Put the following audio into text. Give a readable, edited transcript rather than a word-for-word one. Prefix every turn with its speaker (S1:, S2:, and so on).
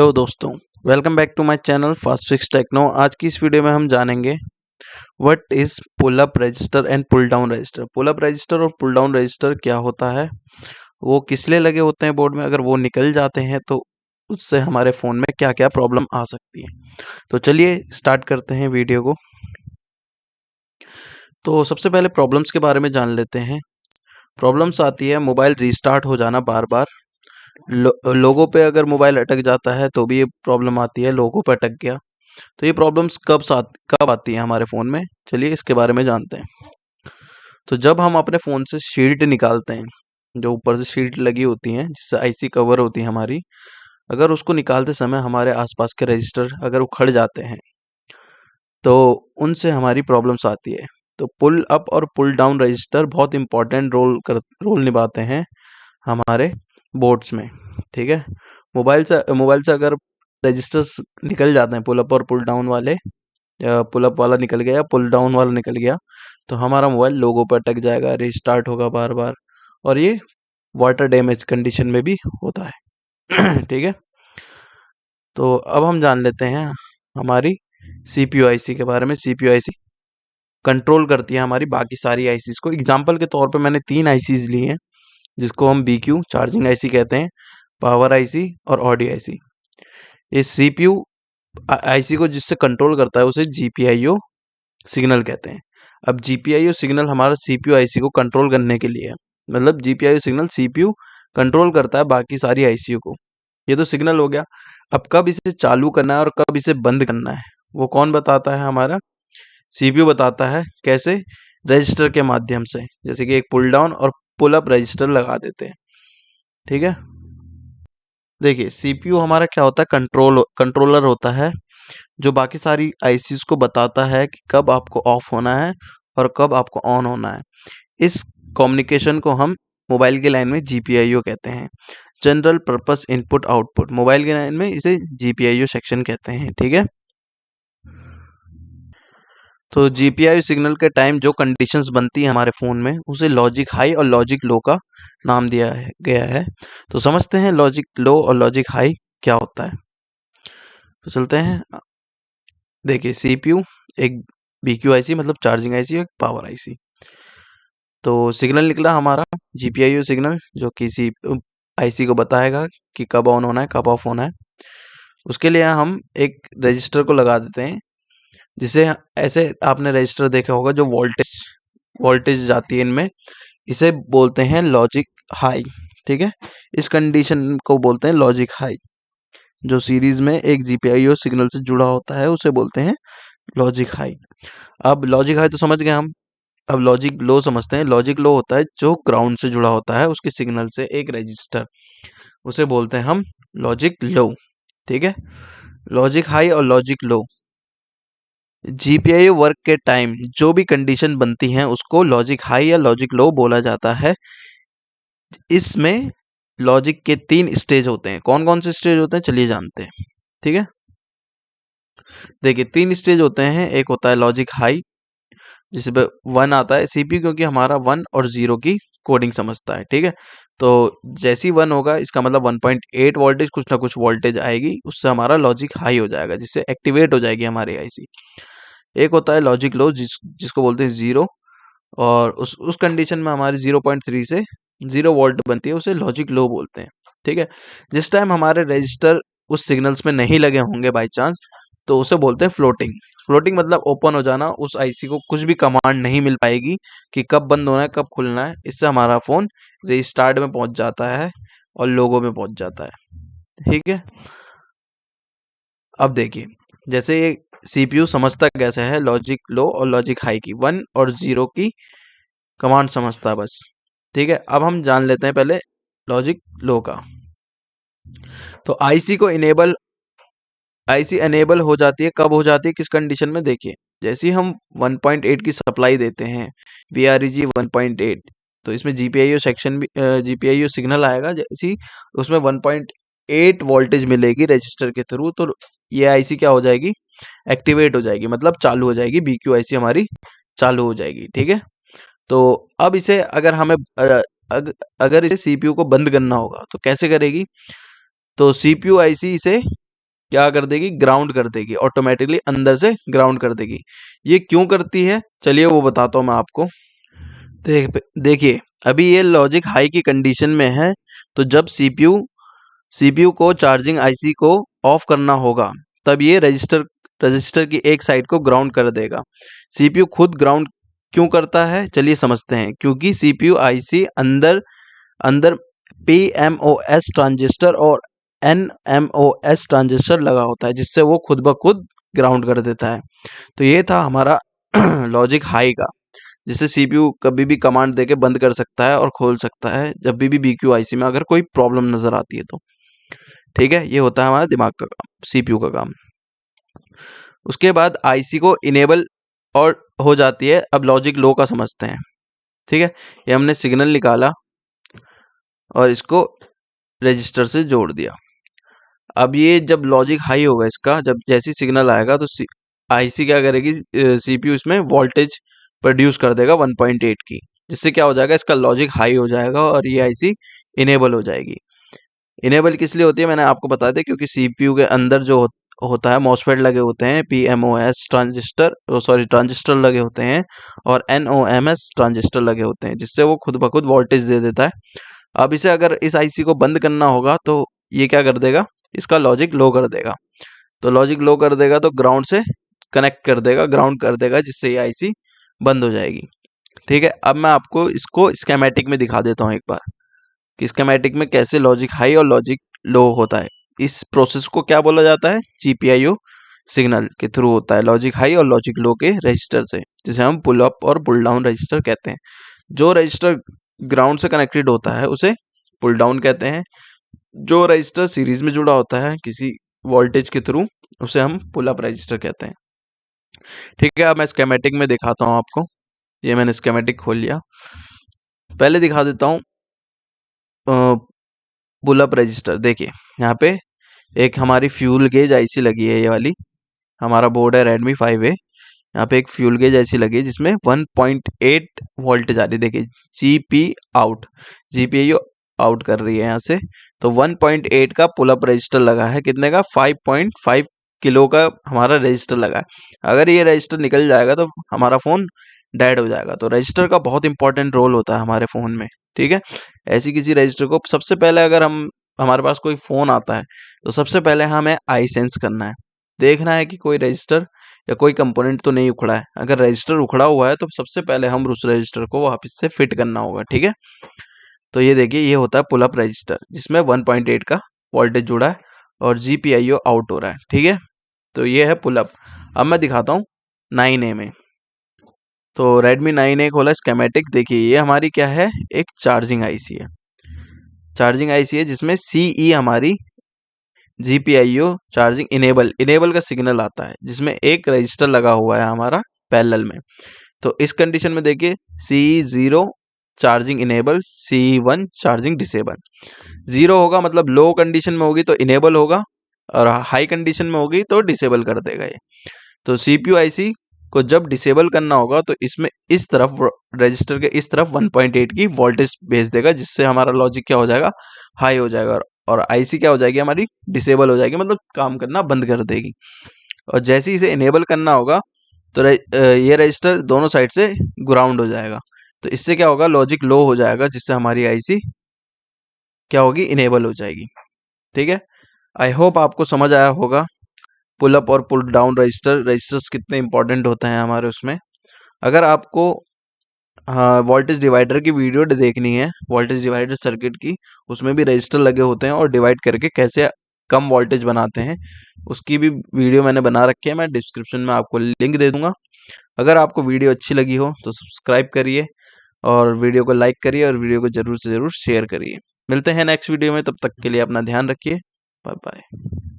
S1: Hello दोस्तों, welcome back to my channel Fast Fix Techno. आज की इस वीडियो में हम जानेंगे what is pull up register and pull down register. Pull up register और पुल डाउन रजिस्टर क्या होता है, वो किस लिए लगे होते हैं बोर्ड में, अगर वो निकल जाते हैं तो उससे हमारे फ़ोन में क्या क्या प्रॉब्लम आ सकती है। तो चलिए स्टार्ट करते हैं वीडियो को। तो सबसे पहले प्रॉब्लम्स के बारे में जान लेते हैं। प्रॉब्लम्स आती है मोबाइल रीस्टार्ट हो जाना बार बार। लोगों पे अगर मोबाइल अटक जाता है तो भी ये प्रॉब्लम आती है, लोगों पे अटक गया। तो ये प्रॉब्लम्स कब आती हैं हमारे फ़ोन में, चलिए इसके बारे में जानते हैं। तो जब हम अपने फ़ोन से शीट निकालते हैं, जो ऊपर से शीट लगी होती हैं जिससे आईसी कवर होती है हमारी, अगर उसको निकालते समय हमारे आसपास के रजिस्टर अगर उखड़ जाते हैं तो उनसे हमारी प्रॉब्लम्स आती है। तो पुल अप और पुल डाउन रजिस्टर बहुत इंपॉर्टेंट रोल निभाते हैं हमारे बोर्ड्स में। ठीक है, मोबाइल से अगर रजिस्टर्स निकल जाते हैं, पुल अप और पुल डाउन वाले, या पुल अप वाला निकल गया या पुल डाउन वाला निकल गया, तो हमारा मोबाइल लोगों पर अटक जाएगा, रिस्टार्ट होगा बार बार, और ये वाटर डैमेज कंडीशन में भी होता है। ठीक है, तो अब हम जान लेते हैं हमारी सीपीयू आईसी के बारे में। सीपीयू आईसी कंट्रोल करती है हमारी बाकी सारी आईसीज को। एग्जाम्पल के तौर पे मैंने 3 आईसीज ली हैं, जिसको हम बीक्यू चार्जिंग आईसी कहते हैं, पावर आईसी और ऑडियो आईसी। ये सीपीयू आईसी को जिससे कंट्रोल करता है उसे जीपीआईओ सिग्नल कहते हैं। अब जीपीआईओ सिग्नल हमारा सीपीयू आईसी को कंट्रोल करने के लिए है, मतलब जीपीआईओ सिग्नल सीपीयू कंट्रोल करता है बाकी सारी आईसीयू को। ये तो सिग्नल हो गया। अब कब इसे चालू करना है और कब इसे बंद करना है वो कौन बताता है, हमारा सीपीयू बताता है। कैसे? रजिस्टर के माध्यम से, जैसे कि एक पुल डाउन और पुल अप रजिस्टर लगा देते हैं। ठीक है, देखिए सीपीयू हमारा क्या होता है, कंट्रोलर होता है, जो बाकी सारी आईसीज को बताता है कि कब आपको ऑफ होना है और कब आपको ऑन होना है। इस कम्युनिकेशन को हम मोबाइल की लाइन में जीपीआईओ कहते हैं, general purpose input output. Mobile की लाइन में इसे जीपीआईओ सेक्शन कहते हैं। ठीक है, तो जीपीआईओ सिग्नल के टाइम जो कंडीशंस बनती है हमारे फ़ोन में, उसे लॉजिक हाई और लॉजिक लो का नाम दिया गया है। तो समझते हैं लॉजिक लो और लॉजिक हाई क्या होता है। तो चलते हैं, देखिए सीपीयू एक बीक्यू आईसी मतलब चार्जिंग आईसी और एक पावर आईसी। तो सिग्नल निकला हमारा जीपीआईओ सिग्नल, जो किसी आईसी को बताएगा कि कब ऑन होना है कब ऑफ होना है। उसके लिए हम एक रजिस्टर को लगा देते हैं, जिसे ऐसे आपने रजिस्टर देखा होगा जो वोल्टेज वोल्टेज जाती है इनमें, इसे बोलते हैं लॉजिक हाई। ठीक है, इस कंडीशन को बोलते हैं लॉजिक हाई। जो सीरीज में एक जीपीआईओ सिग्नल से जुड़ा होता है उसे बोलते हैं लॉजिक हाई। अब लॉजिक हाई तो समझ गए हम। अब लॉजिक लो समझते हैं। लॉजिक लो होता है जो ग्राउंड से जुड़ा होता है, उसके सिग्नल से एक रजिस्टर, उसे बोलते हैं हम लॉजिक लो। ठीक है, लॉजिक हाई और लॉजिक लो, जीपीआईओ वर्क के टाइम जो भी कंडीशन बनती हैं उसको लॉजिक हाई या लॉजिक लो बोला जाता है। इसमें लॉजिक के 3 स्टेज होते हैं। कौन कौन से स्टेज होते हैं चलिए जानते हैं। ठीक है, देखिए 3 स्टेज होते हैं। एक होता है लॉजिक हाई, जिसमें 1 आता है। सीपीयू क्योंकि हमारा 1 और 0 की कोडिंग समझता है। ठीक है, तो जैसे ही 1 होगा इसका मतलब 1.8 वोल्टेज कुछ ना कुछ वोल्टेज आएगी, उससे हमारा लॉजिक हाई हो जाएगा, जिससे एक्टिवेट हो जाएगी हमारी आईसी। एक होता है लॉजिक लो, जिसको बोलते हैं 0, और उस कंडीशन में हमारी 0.3 से 0 वोल्ट बनती है, उसे लॉजिक लो बोलते हैं। ठीक है, जिस टाइम हमारे रजिस्टर उस सिग्नल्स में नहीं लगे होंगे बाई चांस, तो उसे बोलते हैं फ्लोटिंग। फ्लोटिंग मतलब ओपन हो जाना, उस आईसी को कुछ भी कमांड नहीं मिल पाएगी कि कब बंद होना है कब खुलना है। इससे हमारा फ़ोन रिस्टार्ट में पहुंच जाता है और लोगो में पहुंच जाता है। ठीक है, अब देखिए जैसे ये सीपीयू समझता कैसे है, लॉजिक लो और लॉजिक हाई की, 1 और 0 की कमांड समझता है बस। ठीक है, अब हम जान लेते हैं पहले लॉजिक लो का। तो आईसी अनेबल हो जाती है, कब हो जाती है, किस कंडीशन में? देखिए जैसे ही हम 1.8 की सप्लाई देते हैं, VREG 1.8, तो इसमें जीपीआईओ सेक्शन भी जीपीआईओ सिग्नल आएगा। जैसे ही उसमें 1.8 वोल्टेज मिलेगी रजिस्टर के थ्रू, तो ये आईसी क्या हो जाएगी, एक्टिवेट हो जाएगी, मतलब चालू हो जाएगी, बीक्यू आईसी हमारी चालू हो जाएगी। ठीक है, तो अब इसे अगर हमें अगर इसे सीपीयू को बंद करना होगा तो कैसे करेगी? तो सीपीयू आईसी इसे क्या कर देगी, ग्राउंड कर देगी, ऑटोमेटिकली अंदर से ग्राउंड कर देगी। ये क्यों करती है, चलिए वो बताता हूँ मैं आपको। देखिए, अभी ये लॉजिक हाई की कंडीशन में है, तो जब सीपीयू को चार्जिंग आईसी को ऑफ करना होगा, तब ये रजिस्टर की एक साइड को ग्राउंड कर देगा। सीपीयू खुद ग्राउंड क्यों करता है, चलिए समझते हैं। क्योंकि सीपीयू आईसी अंदर अंदर पीएमओएस ट्रांजिस्टर और एनएमओएस ट्रांजिस्टर लगा होता है, जिससे वो खुद ब खुद ग्राउंड कर देता है। तो ये था हमारा लॉजिक हाई का, जिससे सीपीयू कभी भी कमांड देके बंद कर सकता है और खोल सकता है जब भी बीक्यू आईसी में अगर कोई प्रॉब्लम नजर आती है तो। ठीक है, ये होता है हमारा दिमाग का काम, सीपीयू का काम। उसके बाद आईसी को इनेबल और हो जाती है। अब लॉजिक लो का समझते हैं। ठीक है, ये हमने सिग्नल निकाला और इसको रजिस्टर से जोड़ दिया। अब ये जब लॉजिक हाई होगा इसका, जब जैसी सिग्नल आएगा तो आईसी क्या करेगी, सीपीयू इसमें वोल्टेज प्रोड्यूस कर देगा 1.8 की, जिससे क्या हो जाएगा, इसका लॉजिक हाई हो जाएगा और ये आईसी इनेबल हो जाएगी। इनेबल किस लिए होती है मैंने आपको बता दिया, क्योंकि सीपीयू के अंदर जो होता है मॉसफेट लगे होते हैं, पीएमओएस ट्रांजिस्टर ट्रांजिस्टर लगे होते हैं और एनओएमएस ट्रांजिस्टर लगे होते हैं, जिससे वो खुद ब खुद वोल्टेज दे देता है। अब इसे अगर इस आईसी को बंद करना होगा तो ये क्या कर देगा, इसका लॉजिक लो कर देगा। तो लॉजिक लो कर देगा तो ग्राउंड से कनेक्ट कर देगा, ग्राउंड कर देगा, जिससे ये आईसी बंद हो जाएगी। ठीक है, अब मैं आपको इसको स्केमेटिक में दिखा देता हूँ एक बार कि स्केमेटिक में कैसे लॉजिक हाई और लॉजिक लो होता है। इस प्रोसेस को क्या बोला जाता है, जीपीआईओ सिग्नल के थ्रू होता है, लॉजिक हाई और लॉजिक लो के रजिस्टर से, जिसे हम पुल अप और पुल डाउन रजिस्टर कहते हैं। जो रजिस्टर ग्राउंड से कनेक्टेड होता है उसे पुल डाउन कहते हैं। जो रजिस्टर सीरीज में जुड़ा होता है किसी वोल्टेज के थ्रू, उसे हम पुल अप रजिस्टर कहते हैं। ठीक है, अब मैं स्केमेटिक में दिखाता हूँ आपको। ये मैंने स्केमेटिक खोल लिया। पहले दिखा देता हूँ पुल अप रजिस्टर। देखिए यहाँ पे एक हमारी फ्यूल गेज आईसी लगी है, ये वाली हमारा बोर्ड है रेडमी 5A। यहाँ पे एक फ्यूल गेज ऐसी लगी है जिसमें 1.8 वोल्टेज आ रही है। देखिए जीपीआईओ आउट कर रही है यहाँ से, तो 1.8 का पुल अप रजिस्टर लगा है। कितने का, 5.5 किलो का हमारा रजिस्टर लगा है। अगर ये रजिस्टर निकल जाएगा तो हमारा फ़ोन डेड हो जाएगा। तो रजिस्टर का बहुत इंपॉर्टेंट रोल होता है हमारे फ़ोन में। ठीक है, ऐसी किसी रजिस्टर को सबसे पहले, अगर हमारे पास कोई फ़ोन आता है तो सबसे पहले हमें आई सेंस करना है, देखना है कि कोई रजिस्टर या कोई कंपोनेंट तो नहीं उखड़ा है। अगर रजिस्टर उखड़ा हुआ है तो सबसे पहले हम उस रजिस्टर को वापस से फिट करना होगा। ठीक है, तो ये देखिए, ये होता है पुल अप रजिस्टर, जिसमें 1.8 का वोल्टेज जुड़ा है और जीपीआईओ आउट हो रहा है। ठीक है, तो ये है पुल अप। अब मैं दिखाता हूँ 9A में। तो Redmi 9A खोला स्केमेटिक। देखिए ये हमारी क्या है, एक चार्जिंग आईसी है। चार्जिंग आईसी है जिसमें सीई हमारी जीपीआईओ चार्जिंग इनेबल का सिग्नल आता है, जिसमें एक रजिस्टर लगा हुआ है हमारा पैरेलल में। तो इस कंडीशन में देखिए, C0 charging enable, C1 charging disable. 0 होगा मतलब लो कंडीशन में होगी तो इनेबल होगा, और हाई कंडीशन में होगी तो डिसेबल कर देगा ये। तो सीपीयू आईसी को जब डिसेबल करना होगा तो इसमें इस तरफ रजिस्टर के इस तरफ 1.8 की वोल्टेज भेज देगा, जिससे हमारा लॉजिक क्या हो जाएगा, हाई हो जाएगा, और आईसी क्या हो जाएगी हमारी, डिसेबल हो जाएगी, मतलब काम करना बंद कर देगी। और जैसे ही इसे इनेबल करना होगा तो ये रजिस्टर दोनों साइड से ग्राउंड हो जाएगा। तो इससे क्या होगा, लॉजिक लो हो जाएगा, जिससे हमारी आईसी क्या होगी, इनेबल हो जाएगी। ठीक है, आई होप आपको समझ आया होगा पुल अप और पुल डाउन रजिस्टर्स कितने इंपॉर्टेंट होते हैं हमारे उसमें। अगर आपको हाँ वोल्टेज डिवाइडर की वीडियो देखनी है, वोल्टेज डिवाइडर सर्किट की, उसमें भी रजिस्टर लगे होते हैं और डिवाइड करके कैसे कम वोल्टेज बनाते हैं, उसकी भी वीडियो मैंने बना रखी है। मैं डिस्क्रिप्शन में आपको लिंक दे दूंगा। अगर आपको वीडियो अच्छी लगी हो तो सब्सक्राइब करिए और वीडियो को लाइक करिए और वीडियो को ज़रूर से ज़रूर शेयर करिए। मिलते हैं नेक्स्ट वीडियो में, तब तक के लिए अपना ध्यान रखिए। Bye bye.